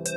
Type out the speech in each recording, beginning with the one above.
Hi,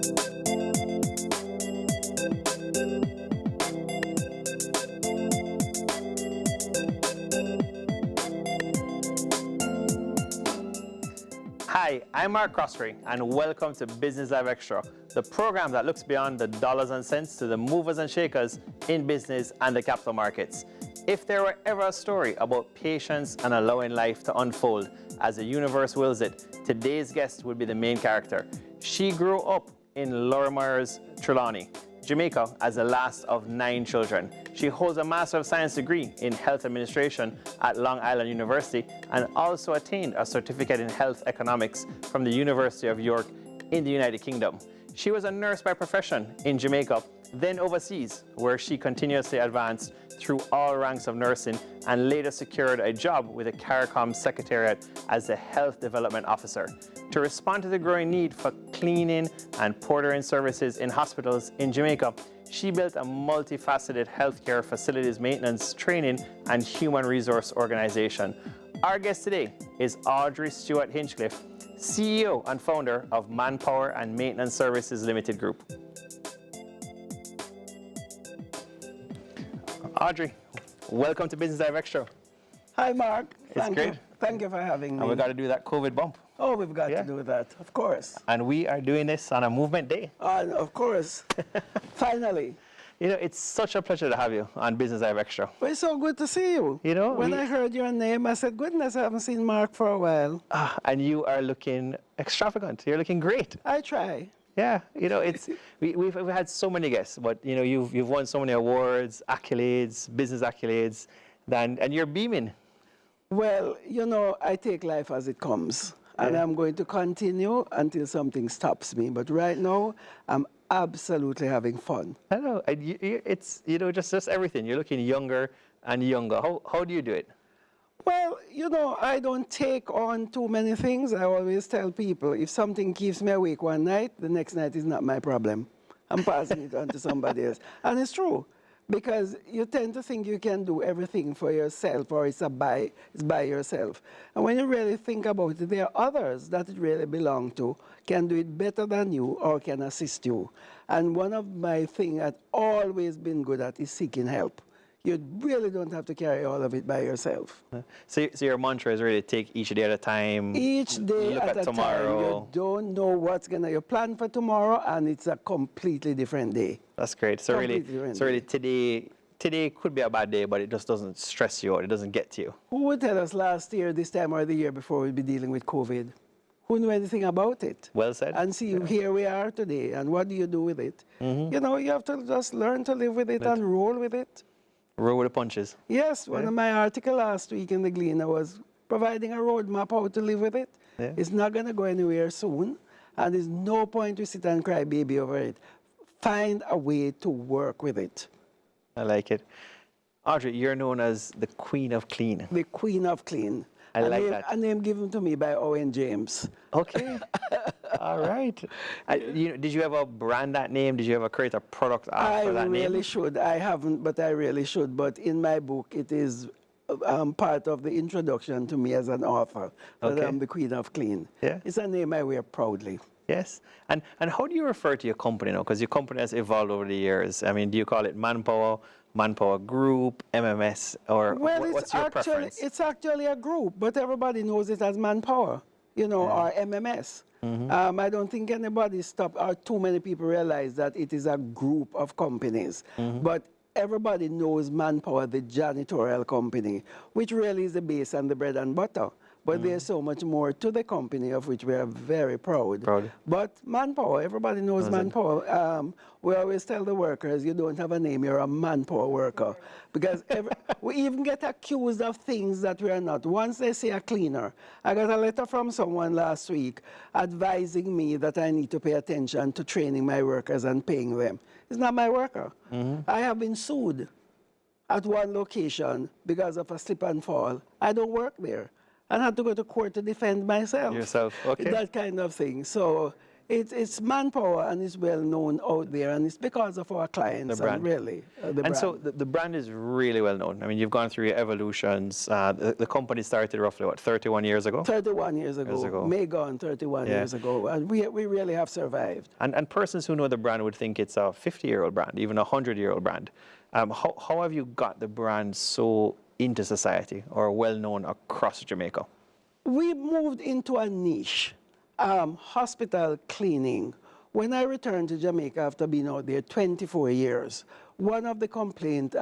I'm Mark Croskery, and welcome to Business Live Extra, the program that looks beyond the dollars and cents to the movers and shakers in business and the capital markets. If there were ever a story about patience and allowing life to unfold as the universe wills it, today's guest would be the main character. She grew up in Lorimers, Trelawny, Jamaica, as the last of 9 children. She holds a Master of Science degree in Health Administration at Long Island University and also attained a certificate in Health Economics from the University of York in the United Kingdom. She was a nurse by profession in Jamaica, then overseas, where she continuously advanced through all ranks of nursing and later secured a job with the CARICOM Secretariat as the Health Development Officer. To respond to the growing need for cleaning and portering services in hospitals in Jamaica, she built a multi-faceted healthcare facilities maintenance, training, and human resource organization. Our guest today is Audrey Stewart-Hinchcliffe, CEO and founder of Manpower and Maintenance Services Limited Group. Audrey, welcome to Business Live Extra. Hi, Mark. It's great. Thank you for having me. And we got to do that COVID bump. Oh, we've got to do that, of course. And we are doing this on a movement day. Of course. Finally. You know, it's such a pleasure to have you on Business Live Extra. Well, it's so good to see you. You know, when I heard your name, I said, goodness, I haven't seen Mark for a while. And you are looking extravagant. You're looking great. I try. Yeah, you know, it's we've had so many guests, but you know, you've won so many awards, accolades, business accolades, and you're beaming. Well, you know, I take life as it comes, and I'm going to continue until something stops me. But right now, I'm absolutely having fun. I know, it's, you know, just everything. You're looking younger and younger. How do you do it? Well, you know, I don't take on too many things. I always tell people, if something keeps me awake one night, the next night is not my problem. I'm passing it on to somebody else. And it's true, because you tend to think you can do everything for yourself, or it's by yourself. And when you really think about it, there are others that it really belongs to, can do it better than you or can assist you. And one of my things I've always been good at is seeking help. You really don't have to carry all of it by yourself. So your mantra is really take each day at a time. Each day look at tomorrow. Time. You don't know what's gonna. You plan for tomorrow, and it's a completely different day. That's great. So really today could be a bad day, but it just doesn't stress you out. It doesn't get to you. Who would tell us last year, this time, or the year before we'd be dealing with COVID? Who knew anything about it? Well said. And see, here we are today, and what do you do with it? You know, you have to just learn to live with it and roll with it. Roll with the punches. Yes, one of my articles last week in the Gleaner was providing a roadmap how to live with it. Yeah. It's not going to go anywhere soon, and there's no point to sit and cry baby over it. Find a way to work with it. I like it. Audrey, you're known as the Queen of Clean. The Queen of Clean. I like that. A name given to me by Owen James. Okay. All right. Did you ever brand that name? Did you ever create a product after that name? I really should. I haven't, but I really should. But in my book, it is part of the introduction to me as an author, that I'm the Queen of Clean. Yeah. It's a name I wear proudly. Yes. And how do you refer to your company now? Because your company has evolved over the years. I mean, do you call it Manpower, Manpower Group, MMS, or what's your preference? It's actually a group, but everybody knows it as Manpower, you know, or MMS. I don't think anybody or too many people realize that it is a group of companies. But everybody knows Manpower, the janitorial company, which really is the base and the bread and butter. But there's so much more to the company, of which we are very proud. But Manpower, everybody knows Manpower. We always tell the workers, you don't have a name, you're a Manpower worker. Because we even get accused of things that we are not. Once they say a cleaner, I got a letter from someone last week advising me that I need to pay attention to training my workers and paying them. It's not my worker. I have been sued at one location because of a slip and fall. I don't work there. I had to go to court to defend myself. Yourself, okay. That kind of thing. So It's Manpower, and it's well known out there, and it's because of our clients. The brand. And really, the brand. And so the brand is really well known. I mean, you've gone through your evolutions. The company started roughly, what, 31 years ago? 31 years ago. May gone 31 years ago. And we really have survived. And persons who know the brand would think it's a 50-year-old brand, even a 100-year-old brand. How have you got the brand so into society or well known across Jamaica? We moved into a niche, hospital cleaning. When I returned to Jamaica after being out there 24 years, one of the complaints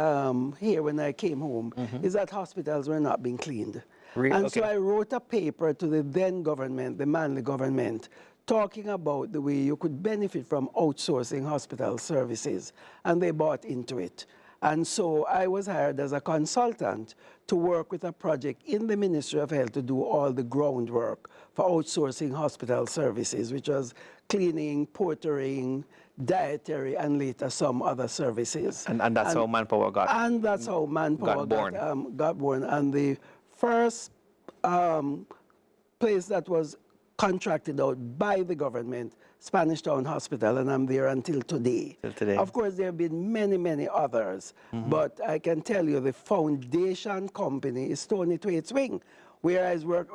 here when I came home is that hospitals were not being cleaned. And so I wrote a paper to the then government, the Manley government, talking about the way you could benefit from outsourcing hospital services, and they bought into it. And so I was hired as a consultant to work with a project in the Ministry of Health to do all the groundwork for outsourcing hospital services, which was cleaning, portering, dietary, and later some other services. And that's how Manpower got And that's how Manpower got born. And the first place that was contracted out by the government, Spanish Town Hospital, and I'm there until today. Of course, there have been many, many others, but I can tell you the foundation company is Stony to its wing, where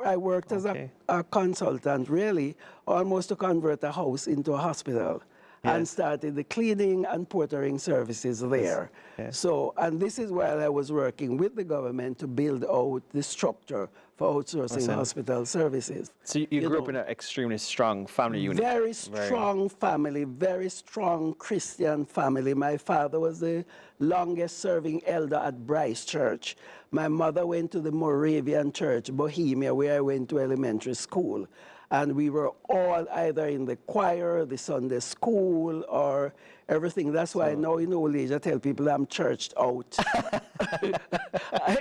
I worked as a consultant, really, almost to convert a house into a hospital. And started the cleaning and portering services there. So, and this is while I was working with the government to build out the structure for outsourcing hospital services. So you grew up in an extremely strong family unit. Very strong family, very strong Christian family. My father was the longest serving elder at Bryce Church. My mother went to the Moravian Church, Bohemia, where I went to elementary school. And we were all either in the choir, the Sunday school, or everything. That's why now in old age I tell people I'm churched out.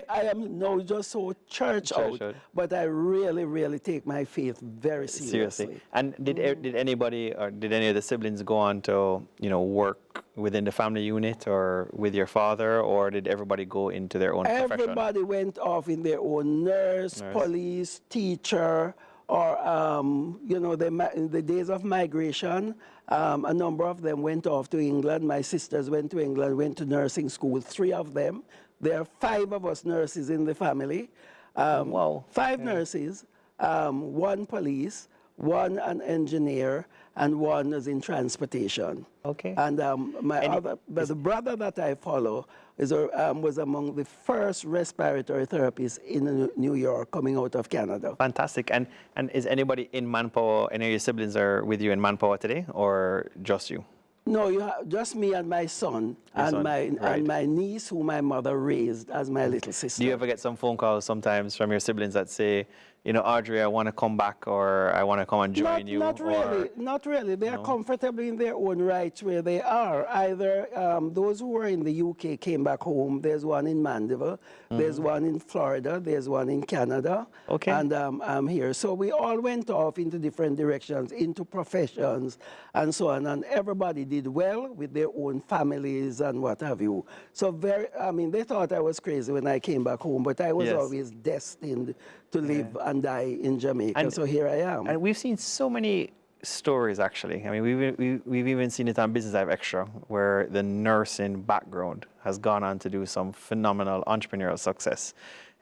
I am now just so church out, but I really, really take my faith very seriously. And did anybody or did any of the siblings go on to work within the family unit or with your father, or did everybody go into their own profession? Everybody went off in their own nurse, police, teacher. Or, in the days of migration, a number of them went off to England. My sisters went to England, went to nursing school, 3 of them. There are 5 of us nurses in the family. 5 nurses, 1 police, 1 an engineer, and 1 is in transportation. And the brother that I follow was among the first respiratory therapists in New York coming out of Canada. Fantastic. And is anybody in Manpower, any of your siblings are with you in Manpower today, or just you? No, you have just me and my son, and my niece, who my mother raised as my little sister. Do you ever get some phone calls sometimes from your siblings that say, Audrey, I want to come back, or I want to come and join you? Not really. They are comfortable in their own rights where they are. Either those who were in the UK came back home. There's one in Mandeville. There's one in Florida. There's one in Canada. And I'm here. So we all went off into different directions, into professions and so on. And everybody did well with their own families and what have you. So they thought I was crazy when I came back home, but I was always destined to live and die in Jamaica, and so here I am. And we've seen so many stories, actually. I mean, we've even seen it on Business Live Extra, where the nursing background has gone on to do some phenomenal entrepreneurial success.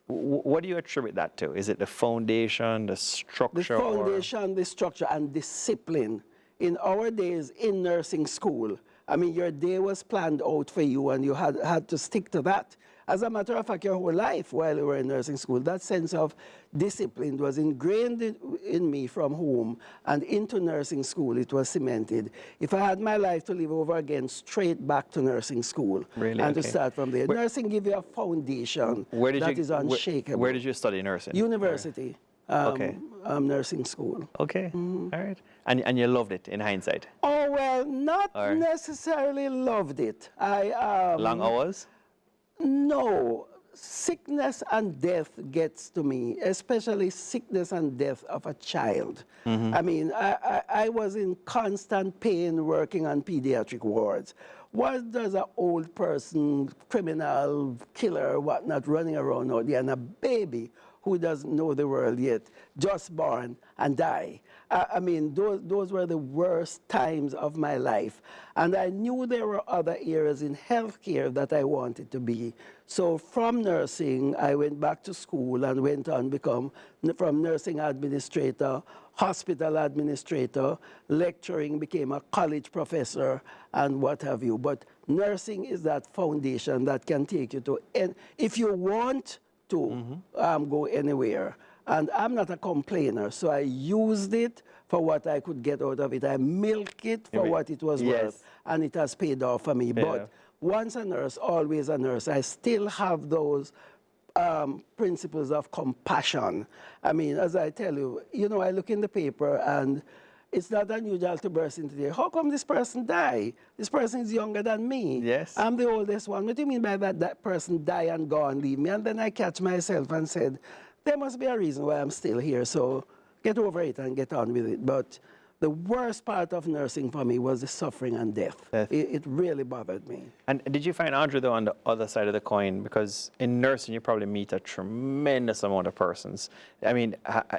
What do you attribute that to? Is it the foundation, the structure? The foundation, the structure, and discipline. In our days in nursing school, I mean, your day was planned out for you, and you had to stick to that. As a matter of fact, your whole life while you were in nursing school, that sense of discipline was ingrained in me from home, and into nursing school it was cemented. If I had my life to live over again, straight back to nursing school to start from there. Nursing gives you a foundation that is unshakable. Where did you study nursing? University. Nursing school. All right. And you loved it in hindsight? Oh, well, not necessarily loved it. Long hours? No, sickness and death gets to me, especially sickness and death of a child. I mean, I was in constant pain working on pediatric wards. What does an old person, criminal, killer, whatnot, running around out there, and a baby who doesn't know the world yet, just born and die? I mean, those were the worst times of my life. And I knew there were other areas in healthcare that I wanted to be. So from nursing, I went back to school and went on become from nursing administrator, hospital administrator, lecturing, became a college professor, and what have you. But nursing is that foundation that can take you to, and if you want to go anywhere. And I'm not a complainer, so I used it for what I could get out of it. I milked it for what it was worth, and it has paid off for me. Yeah. But once a nurse, always a nurse. I still have those principles of compassion. I mean, as I tell you, I look in the paper and it's not unusual to burst into the, how come this person died? This person is younger than me. Yes. I'm the oldest one. What do you mean by that? That person died and gone, leave me. And then I catch myself and said, there must be a reason why I'm still here. So get over it and get on with it. But the worst part of nursing for me was the suffering and death. It really bothered me. And did you find, Audrey, though, on the other side of the coin? Because in nursing, you probably meet a tremendous amount of persons. I mean,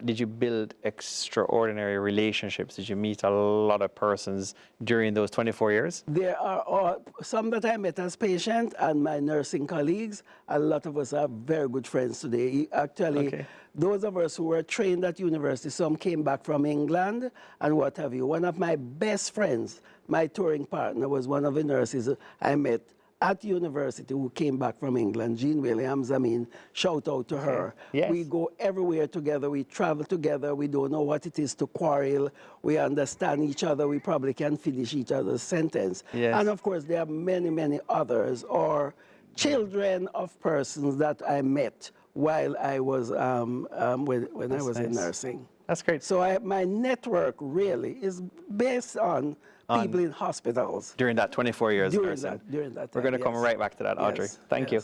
did you build extraordinary relationships? Did you meet a lot of persons during those 24 years? There are some that I met as patients and my nursing colleagues. A lot of us are very good friends today. Actually, those of us who were trained at university, some came back from England and what have you. One of my best friends, my touring partner, was one of the nurses I met at university who came back from England, Jean Williams. I mean, shout out to her. Yes. We go everywhere together. We travel together. We don't know what it is to quarrel. We understand each other. We probably can finish each other's sentence. Yes. And of course, there are many, many others, or children of persons that I met while I was, when I was in nursing. That's great. So my network really is based on people in hospitals. During that 24 years During nursing. that time, We're going to come right back to that, Audrey. Yes, Thank you.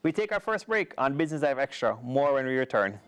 We take our first break on Business Live Extra. More when we return.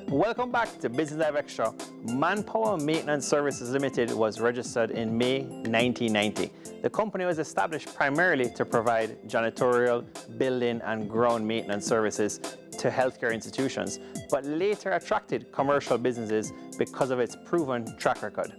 Welcome back to Business Live Extra. Manpower Maintenance Services Limited was registered in May 1990. The company was established primarily to provide janitorial, building, and ground maintenance services to healthcare institutions, but later attracted commercial businesses because of its proven track record.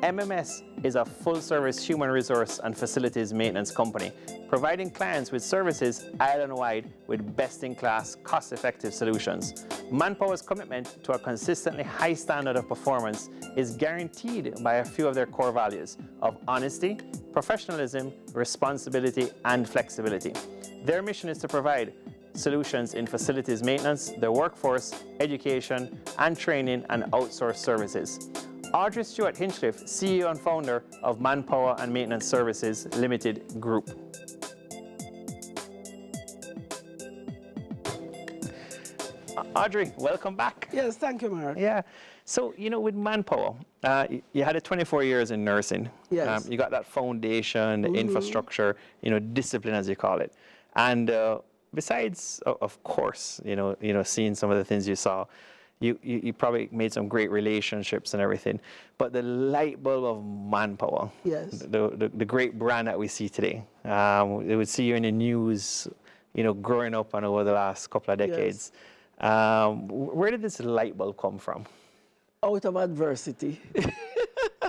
MMS is a full-service human resource and facilities maintenance company, providing clients with services island-wide with best-in-class, cost-effective solutions. Manpower's commitment to a consistently high standard of performance is guaranteed by a few of their core values of honesty, professionalism, responsibility, and flexibility. Their mission is to provide solutions in facilities maintenance, the workforce, education, and training, and outsourced services. Audrey Stewart-Hinchcliffe, CEO and founder of Manpower and Maintenance Services Limited Group. Audrey, welcome back. Yes, thank you, Mark. Yeah. So, with Manpower, you had 24 years in nursing. Yes. You got that foundation, the infrastructure, discipline, as you call it. And besides, of course, seeing some of the things you saw, you probably made some great relationships and everything. But the light bulb of Manpower, yes, the great brand that we see today, they would see you in the news, growing up and over the last couple of decades. Yes. Where did this light bulb come from? Out of adversity.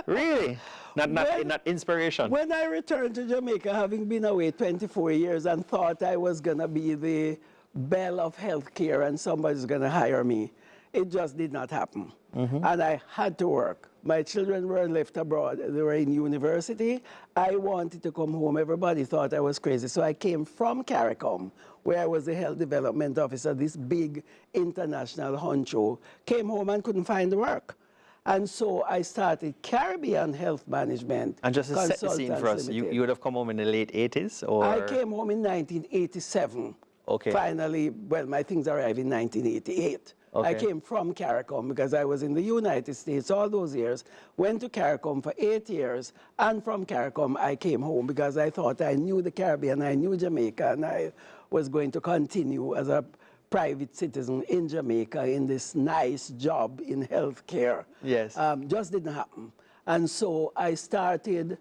Really? Not inspiration? When I returned to Jamaica, having been away 24 years and thought I was going to be the belle of healthcare and somebody's going to hire me, it just did not happen. And I had to work. My children were left abroad. They were in university. I wanted to come home. Everybody thought I was crazy. So I came from CARICOM, where I was the health development officer, this big international honcho, came home and couldn't find work. And so I started Caribbean Health Management. And just to set the scene for us, you would have come home in the late 80s? Or? I came home in 1987. Okay. Finally, well, my things arrived in 1988. I Okay. came from CARICOM because I was in the United States all those years, went to CARICOM for 8 years, and from CARICOM I came home because I thought I knew the Caribbean, I knew Jamaica, and I was going to continue as a private citizen in Jamaica in this nice job in healthcare. Yes. Just didn't happen. And so I started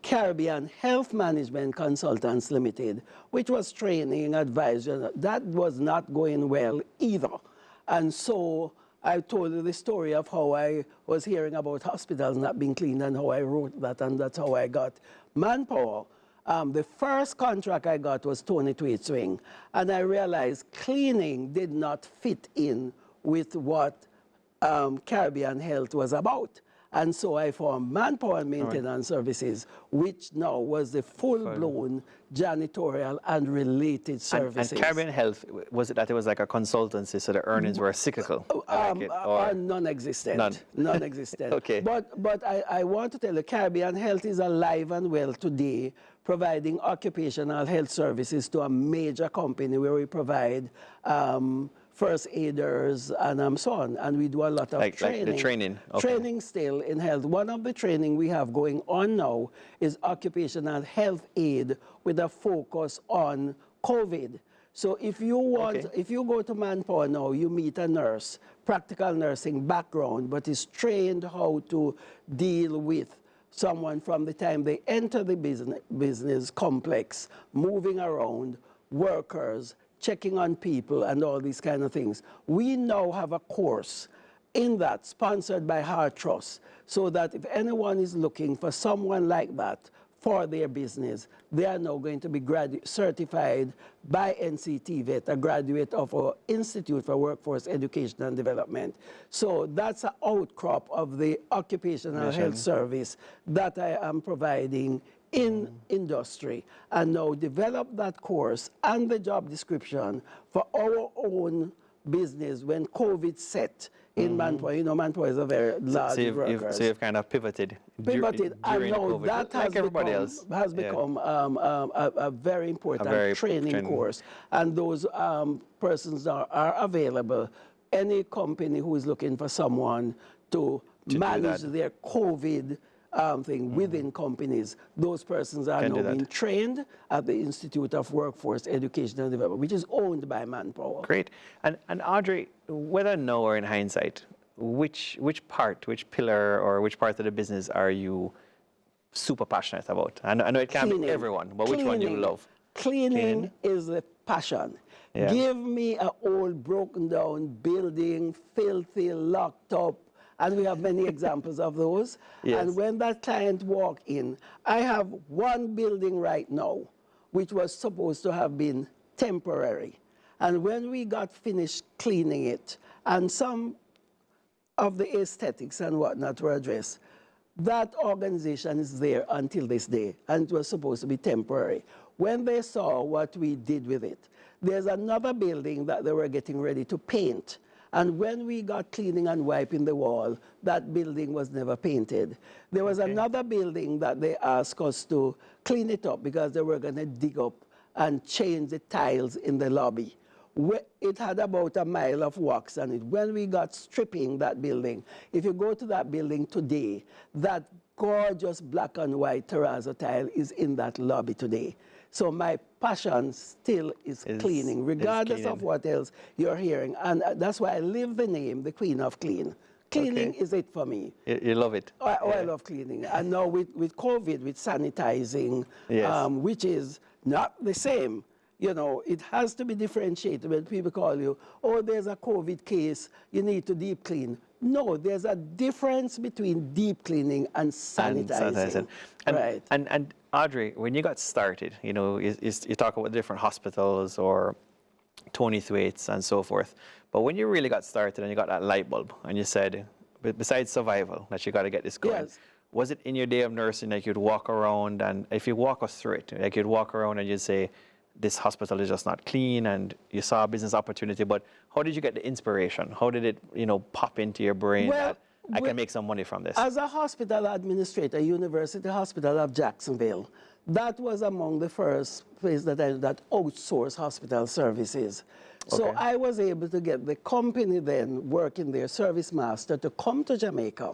Caribbean Health Management Consultants Limited, which was training, advisory. That was not going well either. And so I told you the story of how I was hearing about hospitals not being clean and how I wrote that, and that's how I got Manpower. The first contract I got was Tony Tweed Swing, and I realized cleaning did not fit in with what Caribbean Health was about. And so I formed Manpower Maintenance Services, which now was the full-blown janitorial and related services. And Caribbean Health, was it that it was like a consultancy, so the earnings were cyclical? Or non-existent. None. Non-existent. Okay. But I want to tell you, Caribbean Health is alive and well today, providing occupational health services to a major company where we provide first aiders and so on. And we do a lot of training. Like the training. Okay. Training still in health. One of the training we have going on now is occupational health aid with a focus on COVID. So if you want, if you go to Manpower now, you meet a nurse, practical nursing background, but is trained how to deal with someone from the time they enter the business complex, moving around, workers, checking on people and all these kind of things. We now have a course in that sponsored by Heart Trust, so that if anyone is looking for someone like that for their business, they are now going to be certified by NCTVET, a graduate of our Institute for Workforce Education and Development. So that's an outcrop of the occupational health service that I am providing in industry, and now develop that course and the job description for our own business when COVID set in Manpower. You know, Manpower is a very large worker. So you've kind of pivoted. And now COVID, that has become a very important training course. And those persons are available. Any company who is looking for someone to manage their COVID thing within companies, those persons are now being trained at the Institute of Workforce Education and Development, which is owned by Manpower. Great. And Audrey, whether now or in hindsight, which pillar or which part of the business are you super passionate about? I know it can't be everyone, but which one do you love? Cleaning is the passion. Yeah. Give me an old broken down building, filthy, locked up, and we have many examples of those. Yes. And when that client walk in, I have one building right now, which was supposed to have been temporary. And when we got finished cleaning it, and some of the aesthetics and whatnot were addressed, that organization is there until this day, and it was supposed to be temporary. When they saw what we did with it, there's another building that they were getting ready to paint. And when we got cleaning and wiping the wall, that building was never painted. There was another building that they asked us to clean it up because they were going to dig up and change the tiles in the lobby. It had about a mile of wax on it. When we got stripping that building, if you go to that building today, that gorgeous black and white terrazzo tile is in that lobby today. So my passion still is cleaning, regardless of what else you're hearing. And that's why I live the name, the Queen of Clean. Cleaning is it for me. You love it. I love cleaning. And now with COVID, with sanitizing, which is not the same. You know, it has to be differentiated when people call you, oh, there's a COVID case, you need to deep clean. No, there's a difference between deep cleaning and sanitizing. And Audrey, when you got started, you know, you talk about different hospitals or Tony Thwaites and so forth. But when you really got started and you got that light bulb and you said, besides survival, that you got to get this going. Yes. Was it in your day of nursing, like you'd walk around, and if you walk us through it, like you'd walk around and you'd say, this hospital is just not clean, and you saw a business opportunity, but how did you get the inspiration? How did it, you know, pop into your brain that I can make some money from this? As a hospital administrator, University Hospital of Jacksonville, that was among the first places that outsourced hospital services. So Okay. I was able to get the company then working there, Service Master, to come to Jamaica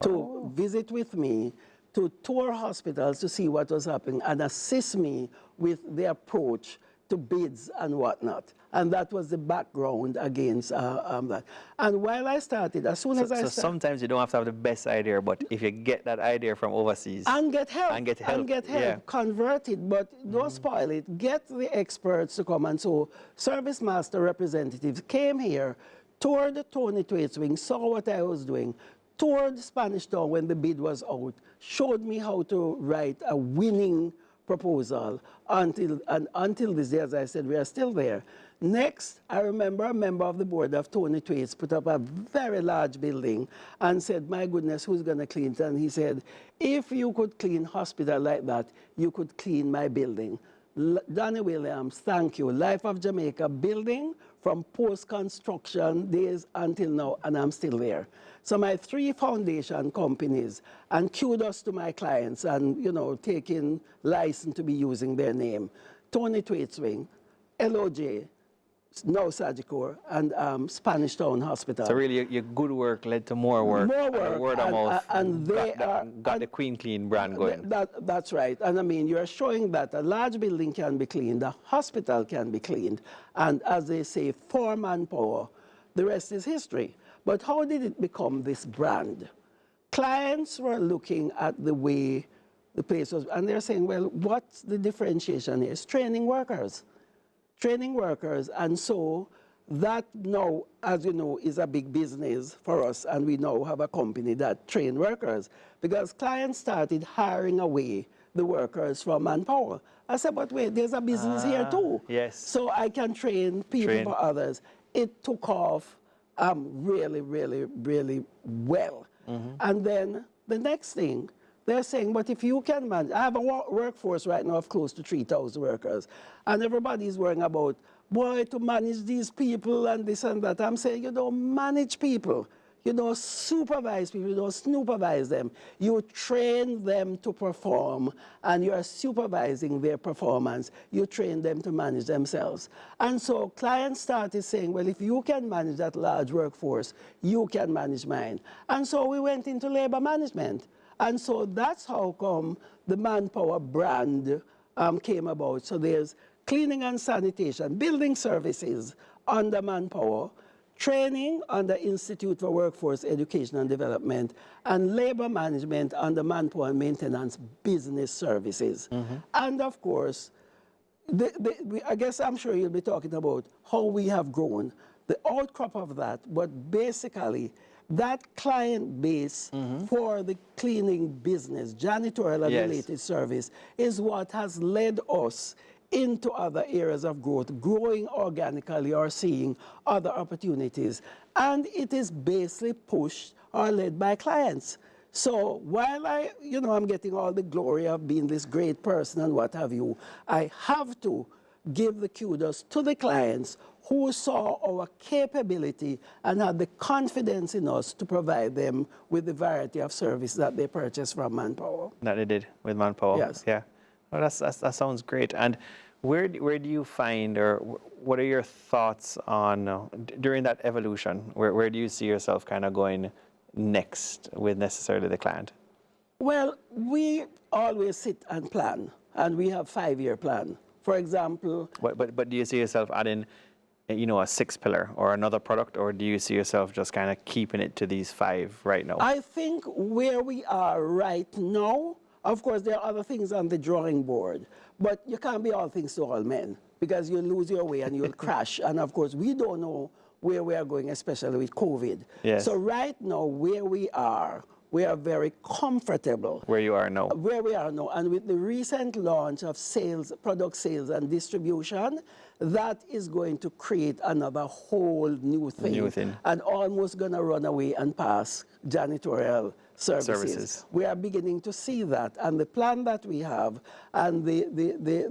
to visit with me, to tour hospitals to see what was happening and assist me with the approach to bids and whatnot. And that was the background against that. And while I started, as soon as I So started... sometimes you don't have to have the best idea, but if you get that idea from overseas. And get help. And get help. Yeah. Convert it, but don't spoil it. Get the experts to come. And so Service Master representatives came here, toured the Tony Twaits wing, saw what I was doing, toured Spanish Town when the bid was out, showed me how to write a winning proposal until this day, as I said, we are still there. Next, I remember a member of the board of Tony Twaits put up a very large building and said, my goodness, who's going to clean it? And he said, if you could clean hospital like that, you could clean my building. Danny Williams, thank you. Life of Jamaica building from post-construction days until now, and I'm still there. So my 3 foundation companies, and kudos to my clients and, you know, taking license to be using their name. Tony Twaits Wing, LOJ, now Sagicor, and Spanish Town Hospital. So really, your good work led to more work. More work. And word of mouth and they got the Queen Clean brand going. That's right. And I mean, you're showing that a large building can be cleaned, a hospital can be cleaned, and as they say, for manpower, the rest is history. But how did it become this brand? Clients were looking at the way the place was, and they're saying, well, what's the differentiation here? It's training workers. Training workers, and so that now, as you know, is a big business for us, and we now have a company that train workers, because clients started hiring away the workers from Manpower. I said, but wait, there's a business here too. Yes. So I can train people for others. It took off really, really, really well. And then the next thing, they're saying, but if you can manage, I have a workforce right now of close to 3,000 workers, and everybody's worrying about, boy, to manage these people and this and that. I'm saying, you don't manage people. You don't supervise people. You don't supervise them. You train them to perform, and you are supervising their performance. You train them to manage themselves. And so clients started saying, well, if you can manage that large workforce, you can manage mine. And so we went into labor management. And so that's how come the Manpower brand came about. So there's cleaning and sanitation, building services under Manpower, training under Institute for Workforce Education and Development, and labor management under Manpower and Maintenance Business Services. And of course, I guess I'm sure you'll be talking about how we have grown, the outcrop of that, but basically, that client base for the cleaning business, janitorial and related service, is what has led us into other areas of growth, growing organically or seeing other opportunities. And it is basically pushed or led by clients. So while I'm getting all the glory of being this great person and what have you, I have to give the kudos to the clients who saw our capability and had the confidence in us to provide them with the variety of service that they purchased from Manpower. That they did with Manpower. Yes. Yeah. Well, that sounds great. And where do you find, or what are your thoughts on, during that evolution, where do you see yourself kind of going next with necessarily the client? Well, we always sit and plan, and we have 5-year plan. For example... But do you see yourself adding, a 6th pillar or another product, or do you see yourself just kind of keeping it to these 5 right now? I think where we are right now, of course, there are other things on the drawing board, but you can't be all things to all men, because you'll lose your way and you'll crash. And of course, we don't know where we are going, especially with COVID. Yes. So right now, where we are very comfortable. Where you are now. Where we are now. And with the recent launch of sales, product sales and distribution, that is going to create another whole new thing. And almost going to run away and pass janitorial services. We are beginning to see that. And the plan that we have and the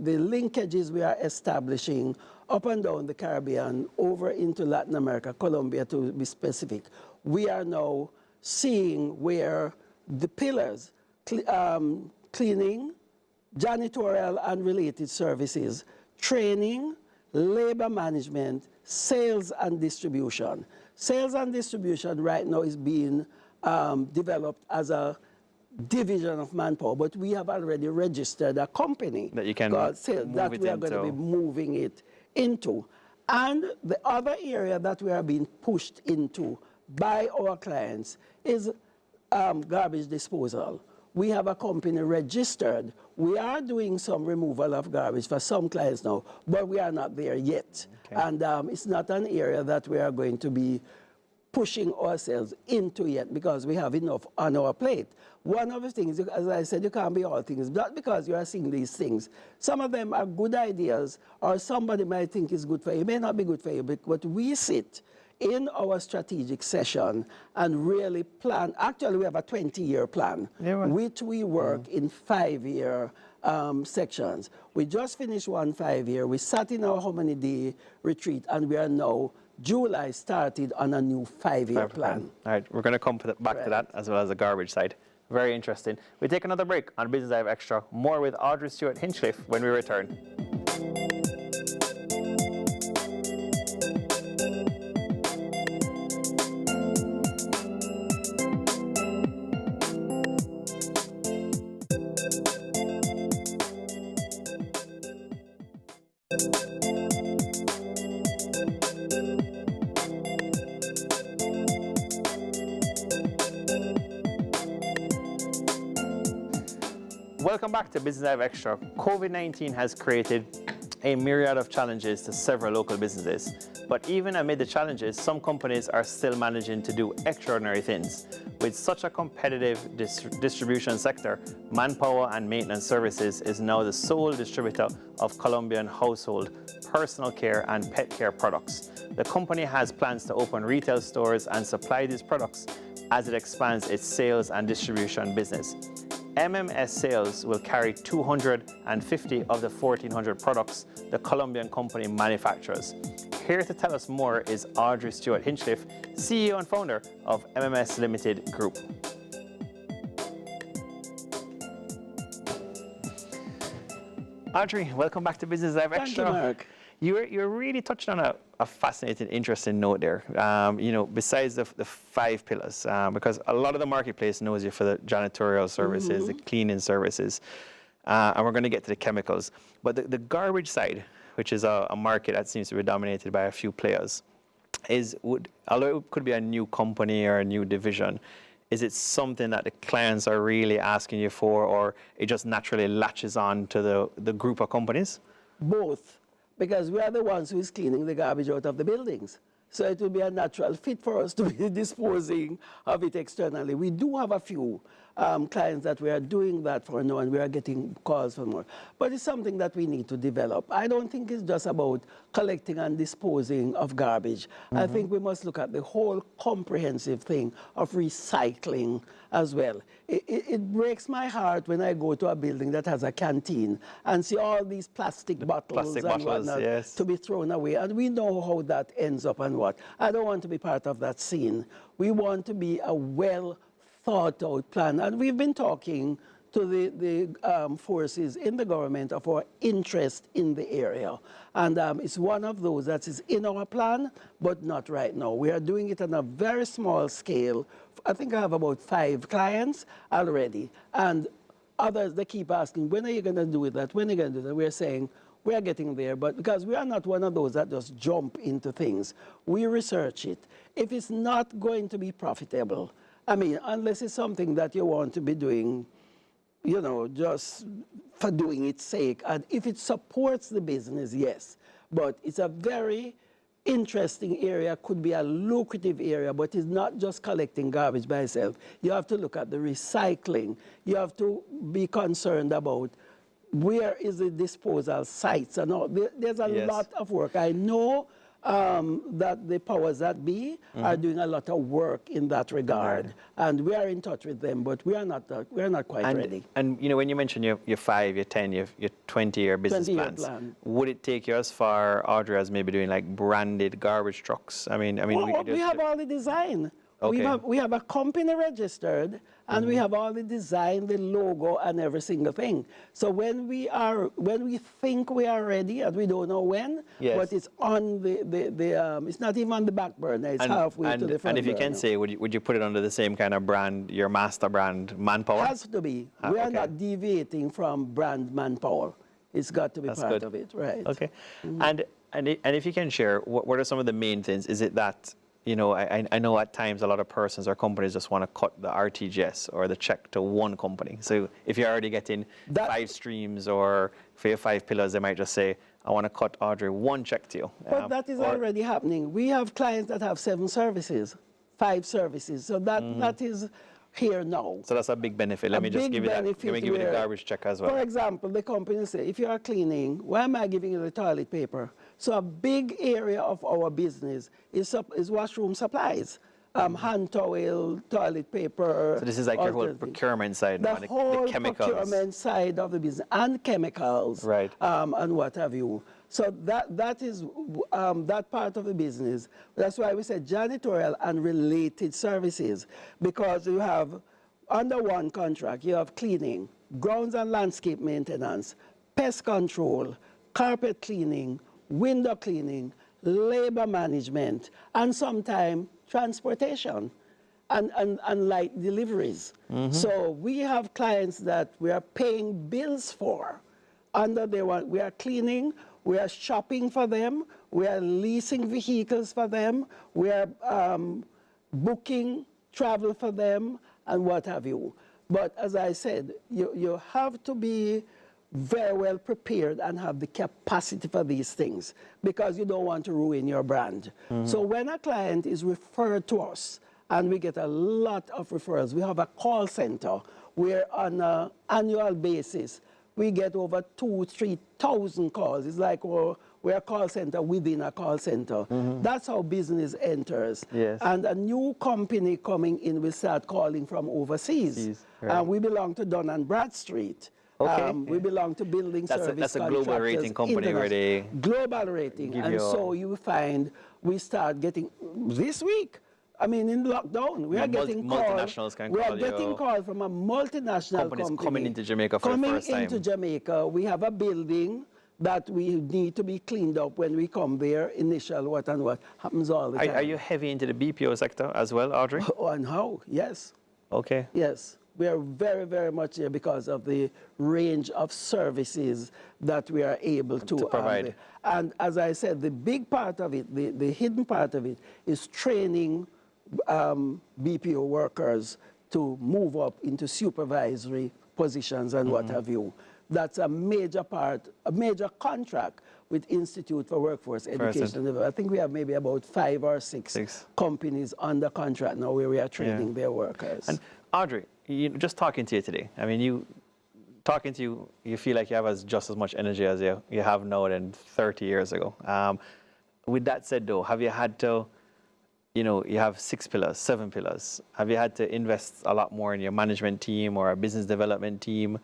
linkages we are establishing up and down the Caribbean, over into Latin America, Colombia to be specific, we are now seeing where the pillars, cleaning, janitorial and related services, training, labor management, sales and distribution. Sales and distribution right now is being developed as a division of Manpower, but we have already registered a company that you can that we are going to be moving it into. And the other area that we are being pushed into by our clients is garbage disposal. We have a company registered. We are doing some removal of garbage for some clients now, but we are not there yet. Okay. And it's not an area that we are going to be pushing ourselves into yet because we have enough on our plate. One of the things, as I said, you can't be all things. Not because you are seeing these things. Some of them are good ideas, or somebody might think is good for you. It may not be good for you, but we sit in our strategic session and really plan. Actually, we have a 20-year plan, which we work in 5-year sections. We just finished one 5-year. We sat in our how many day retreat, and we are now, July started on a new 5-year plan. All right, we're going to come back to that as well as the garbage side. Very interesting. We take another break on Business Live Extra. More with Audrey Stewart-Hinchcliffe when we return. Welcome back to Business Live Extra. COVID-19 has created a myriad of challenges to several local businesses. But even amid the challenges, some companies are still managing to do extraordinary things. With such a competitive distribution sector, Manpower and Maintenance Services is now the sole distributor of Colombian household, personal care and pet care products. The company has plans to open retail stores and supply these products as it expands its sales and distribution business. MMS Sales will carry 250 of the 1,400 products the Colombian company manufactures. Here to tell us more is Audrey Stewart-Hinchcliffe, CEO and founder of MMS Limited Group. Audrey, welcome back to Business Live Extra. Thank you, Mark. You're really touching on a fascinating, interesting note there. You know, besides the 5 pillars, because a lot of the marketplace knows you for the janitorial services, the cleaning services, and we're going to get to the chemicals. But the garbage side, which is a market that seems to be dominated by a few players, although it could be a new company or a new division, is it something that the clients are really asking you for, or it just naturally latches on to the group of companies? Both. Because we are the ones who is cleaning the garbage out of the buildings. So it will be a natural fit for us to be disposing of it externally. We do have a few clients that we are doing that for now, and we are getting calls for more. But it's something that we need to develop. I don't think it's just about collecting and disposing of garbage. I think we must look at the whole comprehensive thing of recycling as well. It breaks my heart when I go to a building that has a canteen and see all these plastic bottles and whatnot to be thrown away. And we know how that ends up and what. I don't want to be part of that scene. We want to be a well-thought-out plan. And we've been talking to the forces in the government of our interest in the area. And it's one of those that is in our plan, but not right now. We are doing it on a very small scale. I think I have about 5 clients already. And others, they keep asking, when are you going to do that? When are you going to do that? We're saying, we are getting there, but because we are not one of those that just jump into things. We research it. If it's not going to be profitable, I mean, unless it's something that you want to be doing, you know, just for doing its sake. And if it supports the business, yes. But it's a very interesting area, could be a lucrative area, but it's not just collecting garbage by itself. You have to look at the recycling. You have to be concerned about where is the disposal sites and all. There's a lot of work. I know that the powers that be are doing a lot of work in that regard, and we are in touch with them, but we are not quite ready. And you know, when you mention your 5, your 10, your 20-year business plans, would it take you as far, Audrey, as maybe doing like branded garbage trucks? I mean, we have all the design. Okay. We have a company registered, and we have all the design, the logo, and every single thing. So when we think we are ready, and we don't know when, Yes. but it's on it's not even on the back burner. It's halfway to the front And if you can burner. say, would you put it under the same kind of brand, your master brand, Manpower? Has to be. We are okay. not deviating from brand Manpower. It's got to be That's part good. of it, right? Okay. And if you can share, what are some of the main things? Is it that, you know, I know at times a lot of persons or companies just want to cut the RTGS or the check to one company. So if you're already getting 5 streams or for your 5 pillars, they might just say, I want to cut, Audrey, one check to you. But that is already happening. We have clients that have 7 services, 5 services. So that is here now. So that's a big benefit. Let me just give you that. Let me give you the garbage check as well. For example, the company say, if you are cleaning, why am I giving you the toilet paper? So a big area of our business is washroom supplies. Hand towel, toilet paper. So this is like your whole procurement side, the whole the chemicals. procurement side of the business, and chemicals, right? And what have you. So that is that part of the business. That's why we said janitorial and related services, because you have under one contract you have cleaning, grounds and landscape maintenance, pest control, carpet cleaning, window cleaning, labor management, and sometimes transportation and light deliveries. So we have clients that we are paying bills for. We are cleaning, we are shopping for them, we are leasing vehicles for them, we are booking travel for them, and what have you. But as I said, you have to be very well prepared and have the capacity for these things, because you don't want to ruin your brand. So when a client is referred to us, and we get a lot of referrals, we have a call center where on an annual basis, we get over 2,000-3,000 calls. It's like we're a call center within a call center. That's how business enters. Yes. And a new company coming in will start calling from overseas. Right. And we belong to Dun & Bradstreet. Okay. We belong to building service That's a global rating company where they... Global rating. And so you find we start getting... This week, I mean, in lockdown, we are getting calls. Multinationals can call you. We are getting calls from a multinational company. Coming into Jamaica for the first time. Coming into Jamaica. We have a building that we need to be cleaned up when we come there, initial what and what. Happens all the time. Are you heavy into the BPO sector as well, Audrey? Oh, and how? Yes. Okay. Yes. We are very, very much here because of the range of services that we are able to provide. And as I said, the big part of it, the hidden part of it, is training BPO workers to move up into supervisory positions and what have you. That's a major part, a major contract with Institute for Workforce Education. I think we have maybe about 5 or 6 companies under contract now where we are training their workers. And Audrey, just talking to you today, I mean, you feel like you have just as much energy as you have now than 30 years ago. With that said, though, have you had to, you have 6 pillars, 7 pillars. Have you had to invest a lot more in your management team or a business development team?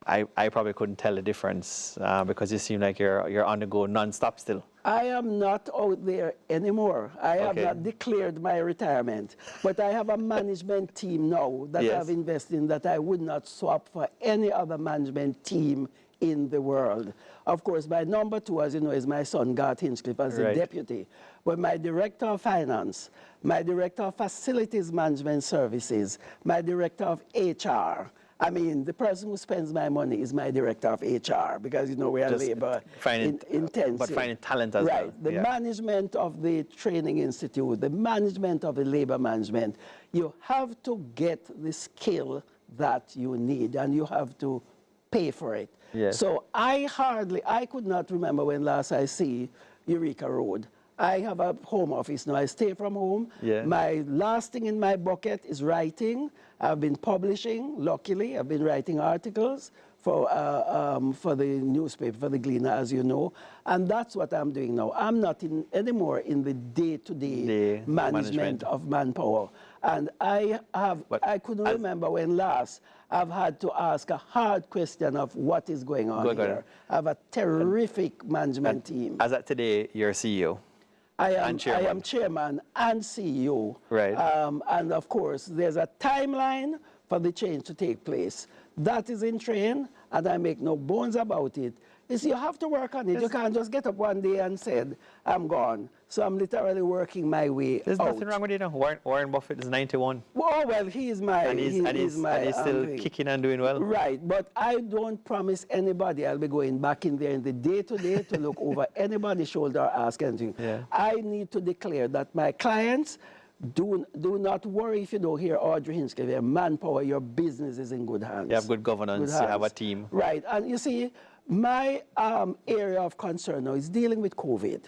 I probably couldn't tell the difference because you seem like you're on the go non-stop still. I am not out there anymore. I have not declared my retirement, but I have a management team now that I've invested in that I would not swap for any other management team in the world. Of course, my number 2, as you know, is my son, Garth Hinchcliffe, as the deputy. But my director of finance, my director of facilities management services, my director of HR, I mean, the person who spends my money is my director of HR because, we are labor intensive. But finding talent as well. Right. The management of the training institute, the management of the labor management, you have to get the skill that you need and you have to pay for it. Yes. So I could not remember when last I see Eureka Road. I have a home office now. I stay from home. Yeah. My last thing in my bucket is writing. I've been publishing, luckily. I've been writing articles for the newspaper, for the Gleaner, as you know. And that's what I'm doing now. I'm not anymore in the day-to-day management of Manpower. And I couldn't remember when last I've had to ask a hard question of what is going on here. I have a terrific management team. As at today, you're CEO? I am chairman. chairman and CEO. Right. And of course, there's a timeline for the change to take place. That is in train, and I make no bones about it. You have to work on it. You can't just get up one day and said, I'm gone. So I'm literally working my way There's out. nothing wrong with Warren Buffett is 91. Oh, well, he is my... And he's still kicking and doing well. Right, but I don't promise anybody I'll be going back in there in the day-to-day to look over anybody's shoulder or ask anything. Yeah. I need to declare that my clients, do not worry if you don't hear Audrey Hinchcliffe, your Manpower, your business is in good hands. You have good governance, you have a team. Right, and you see, my area of concern now is dealing with COVID.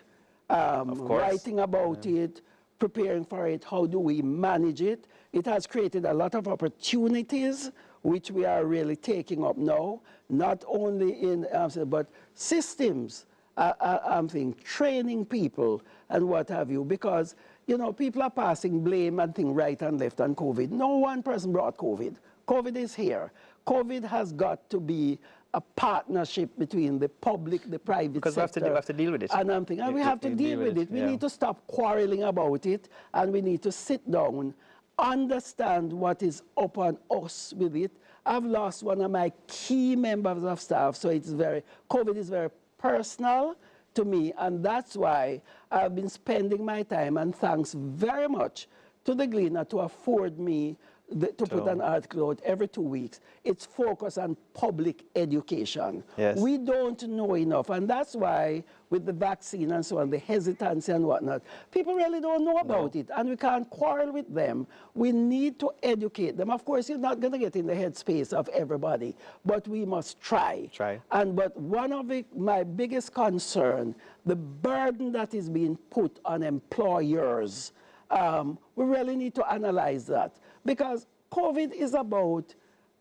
Of course. Writing about it, preparing for it, how do we manage it? It has created a lot of opportunities, which we are really taking up now, not only in, but systems, I'm thinking, training people and what have you, because, you know, people are passing blame and things right and left on COVID. No one person brought COVID. COVID is here. COVID has got to be a partnership between the public, the private sector. Because we have to deal with it. And I'm thinking, we have to deal with it. We need to stop quarreling about it, and we need to sit down, understand what is upon us with it. I've lost one of my key members of staff, so COVID is very personal to me, and that's why I've been spending my time, and thanks very much to the Gleaner to afford me to put an article out every 2 weeks. It's focused on public education. Yes. We don't know enough, and that's why with the vaccine and so on, the hesitancy and whatnot, people really don't know about it, and we can't quarrel with them. We need to educate them. Of course, you're not going to get in the headspace of everybody, but we must try. But one of my biggest concern, the burden that is being put on employers, we really need to analyze that. Because COVID is about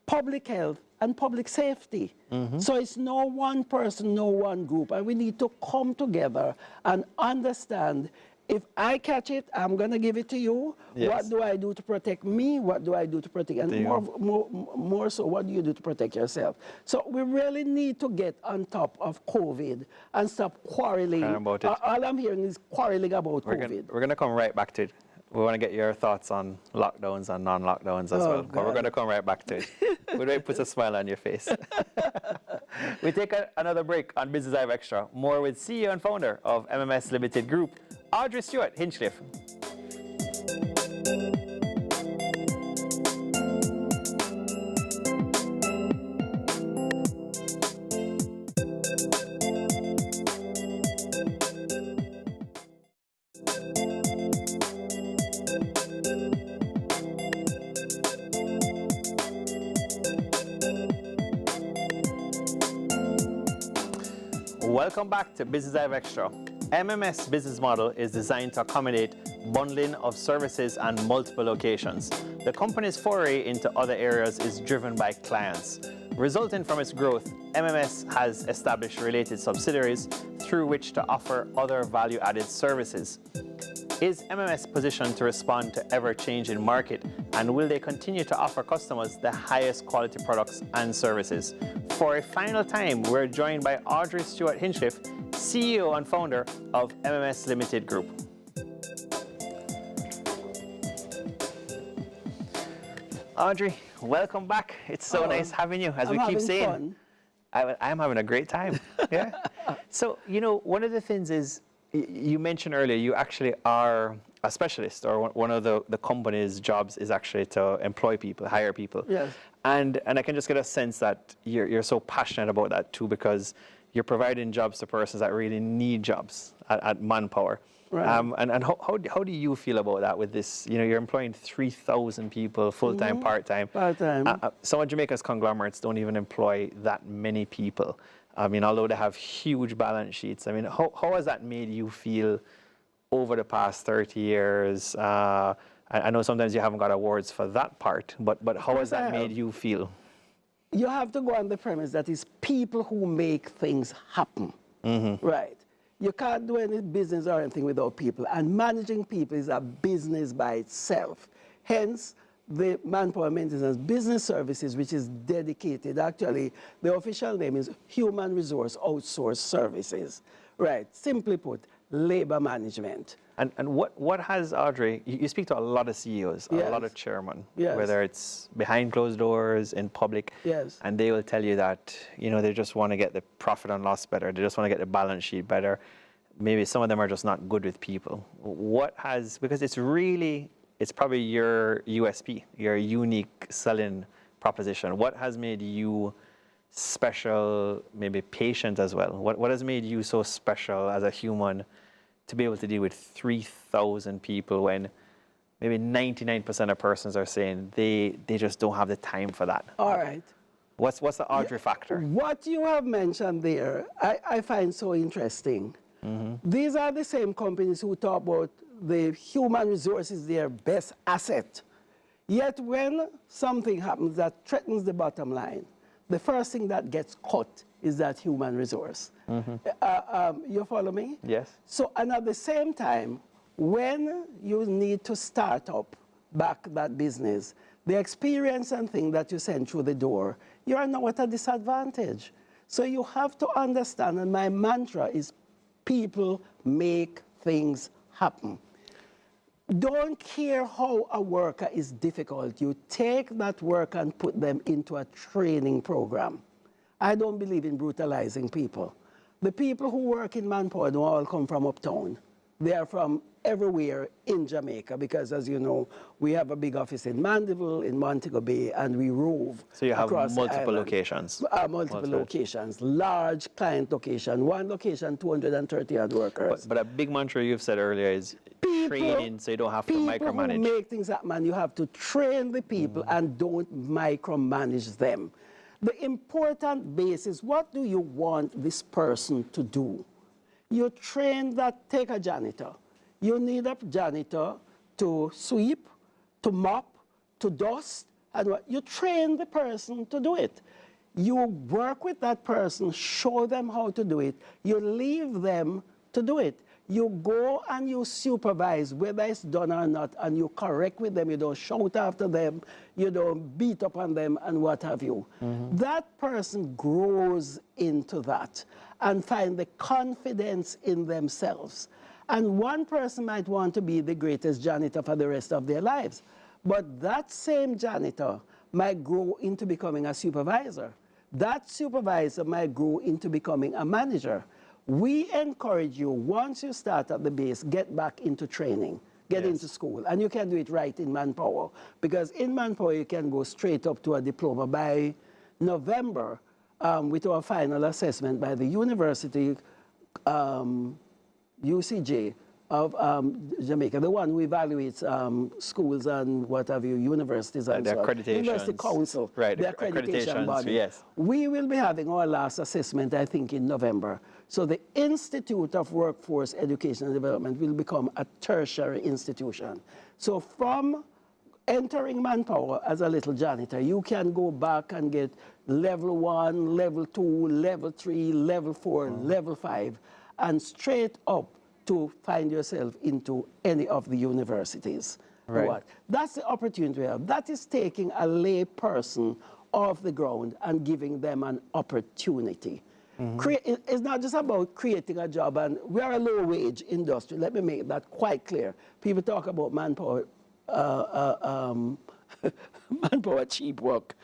public health and public safety. So it's no one person, no one group. And we need to come together and understand, if I catch it, I'm going to give it to you. Yes. What do I do to protect me? What do I do to protect? And more so, what do you do to protect yourself? So we really need to get on top of COVID and stop quarreling. About it. All I'm hearing is quarreling about COVID. We're going to come right back to it. We want to get your thoughts on lockdowns and non-lockdowns as well. God. But we're going to come right back to it. We'll put a smile on your face. We take another break on Business Live Extra. More with CEO and founder of MMS Limited Group, Audrey Stewart-Hinchcliffe. Welcome back to Business Live Extra. MMS business model is designed to accommodate bundling of services and multiple locations. The company's foray into other areas is driven by clients. Resulting from its growth, MMS has established related subsidiaries through which to offer other value-added services. Is MMS positioned to respond to ever-changing market, and will they continue to offer customers the highest quality products and services? For a final time, we're joined by Audrey Stewart-Hinchcliffe, CEO and founder of MMS Limited Group. Audrey, welcome back. It's so nice having you, as we keep saying. I'm having a great time. Yeah. So, you know, one of the things is, you mentioned earlier, you actually are a specialist, or one of the company's jobs is actually to employ people, hire people. Yes. And I can just get a sense that you're so passionate about that too, because you're providing jobs to persons that really need jobs at Manpower. Right. And how do you feel about that with this? You know, you're employing 3,000 people, full-time, part-time. Part-time. Some of Jamaica's conglomerates don't even employ that many people. I mean, although they have huge balance sheets. I mean, how has that made you feel over the past 30 years? I know sometimes you haven't got awards for that part, but how has that made you feel? You have to go on the premise that it's people who make things happen, right? You can't do any business or anything without people, and managing people is a business by itself. Hence, the Manpower Maintenance Business Services, which is dedicated, actually, the official name is Human Resource Outsourced Services. Right, simply put, labor management. And what has, Audrey, you speak to a lot of CEOs, a Yes. lot of chairmen, Yes. whether it's behind closed doors, in public, Yes. and they will tell you that, they just want to get the profit and loss better, they just want to get the balance sheet better. Maybe some of them are just not good with people. Because it's probably your USP, your unique selling proposition. What has made you special, maybe patient as well? What has made you so special as a human to be able to deal with 3,000 people when maybe 99% of persons are saying they just don't have the time for that? All right. What's the Audrey factor? What you have mentioned there, I find so interesting. These are the same companies who talk about the human resources, their best asset. Yet when something happens that threatens the bottom line, the first thing that gets cut is that human resource. You follow me? Yes. So, and at the same time, when you need to start up back that business, the experience and thing that you send through the door, you are now at a disadvantage. So you have to understand, and my mantra is people make things happen. Don't care how a worker is difficult. You take that worker and put them into a training program. I don't believe in brutalizing people. The people who work in Manpower don't all come from uptown. They are from everywhere in Jamaica because, as you know, we have a big office in Mandeville, in Montego Bay, and we rove So you have across the multiple island. locations. Multiple locations, large client location, one location, 230 odd workers. But a big mantra you've said earlier is training so you don't have to micromanage. People who make things happen, and you have to train the people and don't micromanage them. The important base is, what do you want this person to do? You train that, take a janitor. You need a janitor to sweep, to mop, to dust, and what? You train the person to do it. You work with that person, show them how to do it. You leave them to do it. You go and you supervise whether it's done or not, and you correct with them. You don't shout after them. You don't beat up on them and what have you. That person grows into that and find the confidence in themselves. And one person might want to be the greatest janitor for the rest of their lives. But that same janitor might grow into becoming a supervisor. That supervisor might grow into becoming a manager. We encourage you, once you start at the base, get back into training, get into school. And you can do it right in Manpower. Because in Manpower, you can go straight up to a diploma by November with our final assessment by the university, UCJ of Jamaica, the one who evaluates schools and what have you, universities and the so on. accreditations. University Council, Right, the accreditation body. Yes. We will be having our last assessment, I think, in November. So the Institute of Workforce Education and Development will become a tertiary institution. So from entering Manpower as a little janitor, you can go back and get level 1, level 2, level 3, level 4, level 5, and straight up to find yourself into any of the universities. Right. That's the opportunity we have. That is taking a lay person off the ground and giving them an opportunity. It's not just about creating a job, and we are a low-wage industry. Let me make that quite clear. People talk about Manpower, Manpower cheap work,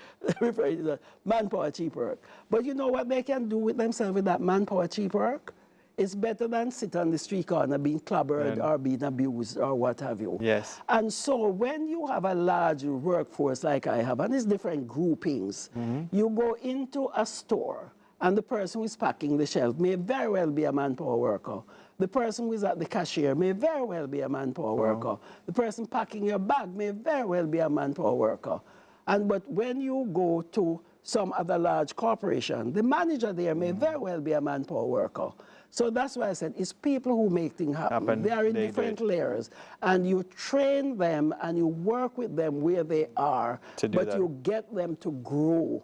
referring to that, Manpower cheap work. But you know what they can do with themselves with that Manpower cheap work? It's better than sit on the street corner being clobbered or being abused or what have you. Yes. And so when you have a large workforce like I have, and it's different groupings, you go into a store, and the person who is packing the shelf may very well be a Manpower worker. The person who is at the cashier may very well be a Manpower worker. The person packing your bag may very well be a Manpower worker. But when you go to some other large corporation, the manager there may very well be a Manpower worker. So that's why I said it's people who make things happen. They are in different layers. And you train them and you work with them where they are, but you get them to grow.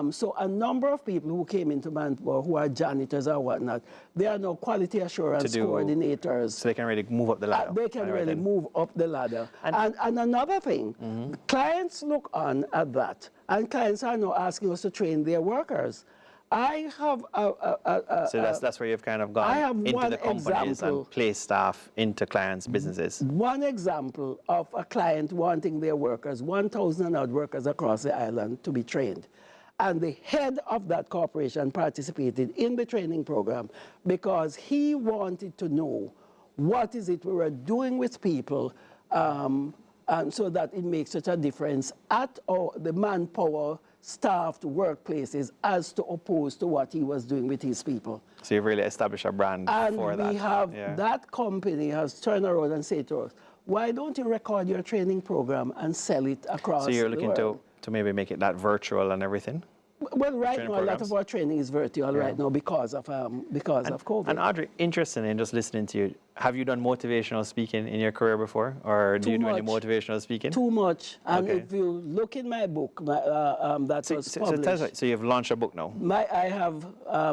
So a number of people who came into Manpower who are janitors or whatnot, they are now quality assurance coordinators. So they can really move up the ladder. They can really move up the ladder. And another thing, clients look on at that, and clients are now asking us to train their workers. I have So that's where you've kind of I gone have into one the companies example. and placed staff into clients' businesses. One example of a client wanting their workers, 1,000 odd workers across the island, to be trained. And the head of that corporation participated in the training program because he wanted to know what is it we were doing with people, and so that it makes such a difference at the Manpower staffed workplaces as to opposed to what he was doing with his people. So you've really established a brand And for that. we have, Yeah. that company has turned around and said to us, why don't you record your training program and sell it across So you're the looking world? to maybe make it that virtual and everything? Well, right training now, a lot programs? of our training is virtual right now because of COVID. And Audrey, interesting in just listening to you, have you done motivational speaking in your career before? Or do you do any motivational speaking? Too much. And Okay. if you look in my book, that was published. So you've launched a book now. I have.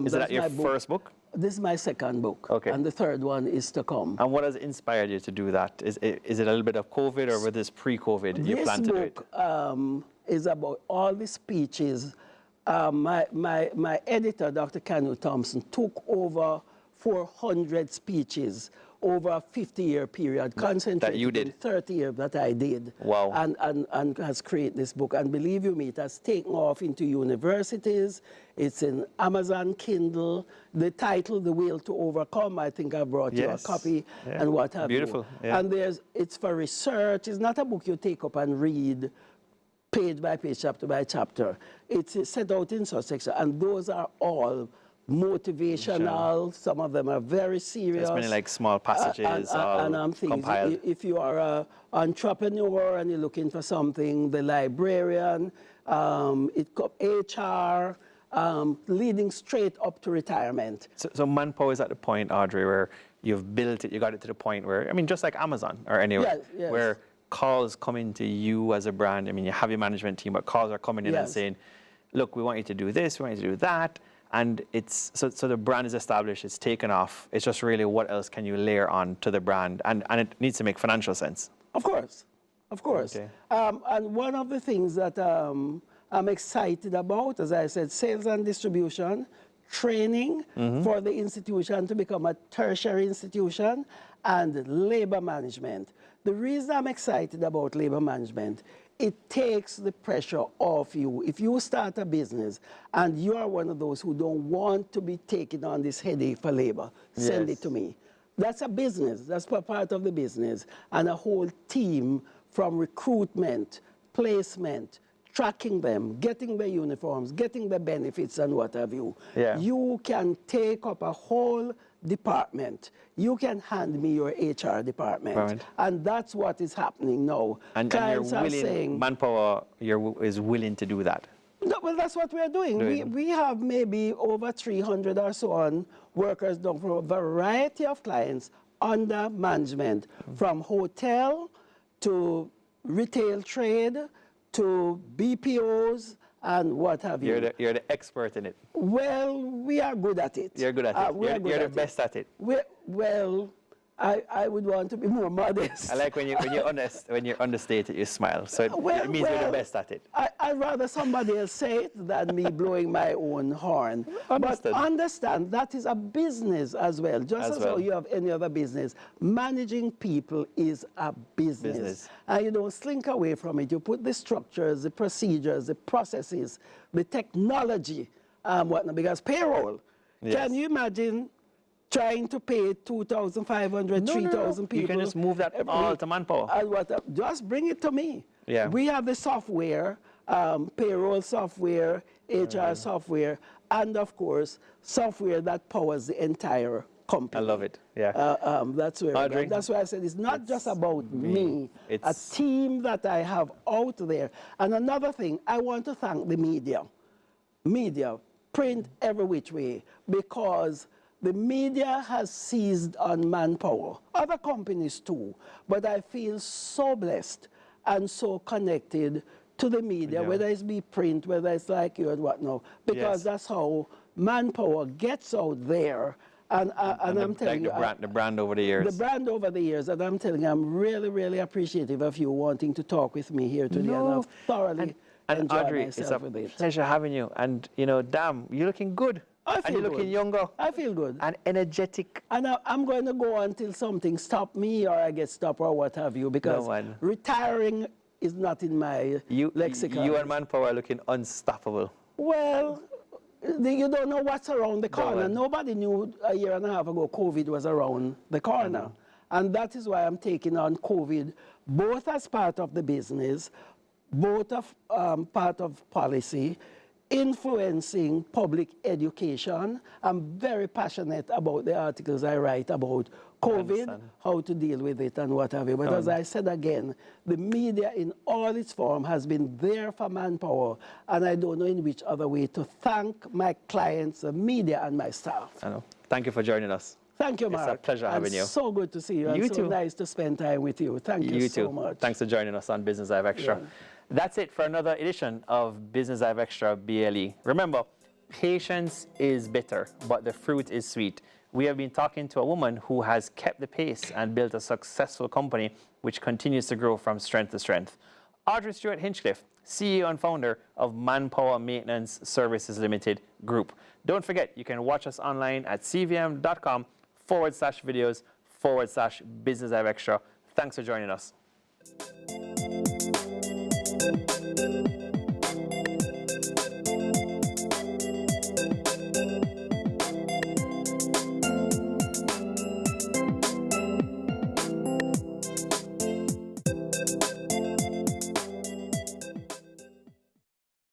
Is that that's your my book. first book? This is my second book. Okay. And the third one is to come. And what has inspired you to do that? Is it a little bit of COVID, or was this pre-COVID you plan to do it? This book is about all the speeches. My editor, Dr. Kanu Thompson, took over 400 speeches over a 50-year period, concentrated you did? in 30 years that I did. Wow. And has created this book. And believe you me, it has taken off into universities. It's in Amazon Kindle. The title, The Will to Overcome, I think I brought you a Yes. copy Yeah. and what have Beautiful. you. Yeah. And it's for research. It's not a book you take up and read page by page, chapter by chapter. It's set out in such section, and those are all motivational. Some of them are very serious. There's many like small passages all and I'm thinking, compiled. if you are an entrepreneur and you're looking for something, the librarian, HR, leading straight up to retirement. So Manpower is at the point, Audrey, where you've built it, you got it to the point where, I mean, just like Amazon or anywhere, Yes. where calls come into you as a brand. I mean, you have your management team, but calls are coming in and Yes. saying, look, we want you to do this, we want you to do that. And it's, so the brand is established, it's taken off. It's just really what else can you layer on to the brand? And it needs to make financial sense. Of course. Okay. And one of the things that I'm excited about, as I said, sales and distribution, training for the institution to become a tertiary institution, and labor management. The reason I'm excited about labor management, it takes the pressure off you. If you start a business and you are one of those who don't want to be taking on this headache for labor, send Yes. it to me. That's a business. That's part of the business. And a whole team from recruitment, placement, tracking them, getting the uniforms, getting the benefits and what have you. Yeah. You can take up a whole department. You can hand me your HR department. Right. And that's what is happening now. And you're Clients are willing, saying, Manpower is willing to do that. no, well, that's what we're doing. We have maybe over 300 or so on workers done for a variety of clients under management, from hotel to retail trade to BPOs and what have you. You're the expert in it. Well, we are good at it. You're good at it. You're the best at it. Well, I would want to be more modest. I like when you're understated, you smile. So it means you're the best at it. I'd rather somebody else say it than me blowing my own horn. Understood. But understand, that is a business as well. Just as how you have any other business, managing people is a business. And you don't slink away from it. You put the structures, the procedures, the processes, the technology, whatnot, because payroll. Yes. Can you imagine trying to pay 2,500, 3,000 people? You can just move that all to Manpower. Just bring it to me. Yeah. We have the software, payroll software, HR software, and of course, software that powers the entire company. I love it. Yeah. That's where Audrey, that's why I said it's not just about me. It's a team that I have out there. And another thing, I want to thank the media. Media, print every which way, because the media has seized on Manpower. Other companies too. But I feel so blessed and so connected to the media, whether it's be print, whether it's like you and whatnot, because that's how Manpower gets out there. And I'm telling you, the brand over the years. The brand over the years, and I'm telling you, I'm really, really appreciative of you wanting to talk with me here today. And I've thoroughly And enjoy Audrey, it's myself a with it. pleasure having you. And, you know, damn, you're looking good. I And feel you're good. looking younger. I feel good. And energetic. And I'm going to go until something stop me or I get stopped or what have you, because one. retiring is not in my lexicon. You and Manpower are looking unstoppable. Well, you don't know what's around the corner. one. Nobody knew a year and a half ago COVID was around the corner. And that is why I'm taking on COVID, both as part of the business, both of part of policy, influencing public education. I'm very passionate about the articles I write about COVID, how to deal with it and what have you. But as I said again, the media in all its form has been there for Manpower, and I don't know in which other way to thank my clients, the media, and my staff. I know. Thank you for joining us. Thank you, Mark. It's a pleasure having you. So good to see you. You and so too. nice to spend time with you. Thank you so much. Thanks for joining us on Business Live Extra. Yeah. That's it for another edition of Business Live Extra BLE. Remember, patience is bitter, but the fruit is sweet. We have been talking to a woman who has kept the pace and built a successful company which continues to grow from strength to strength. Audrey Stewart-Hinchcliffe, CEO and founder of Manpower Maintenance Services Limited Group. Don't forget, you can watch us online at cvm.com/videos/Business Live Extra. Thanks for joining us.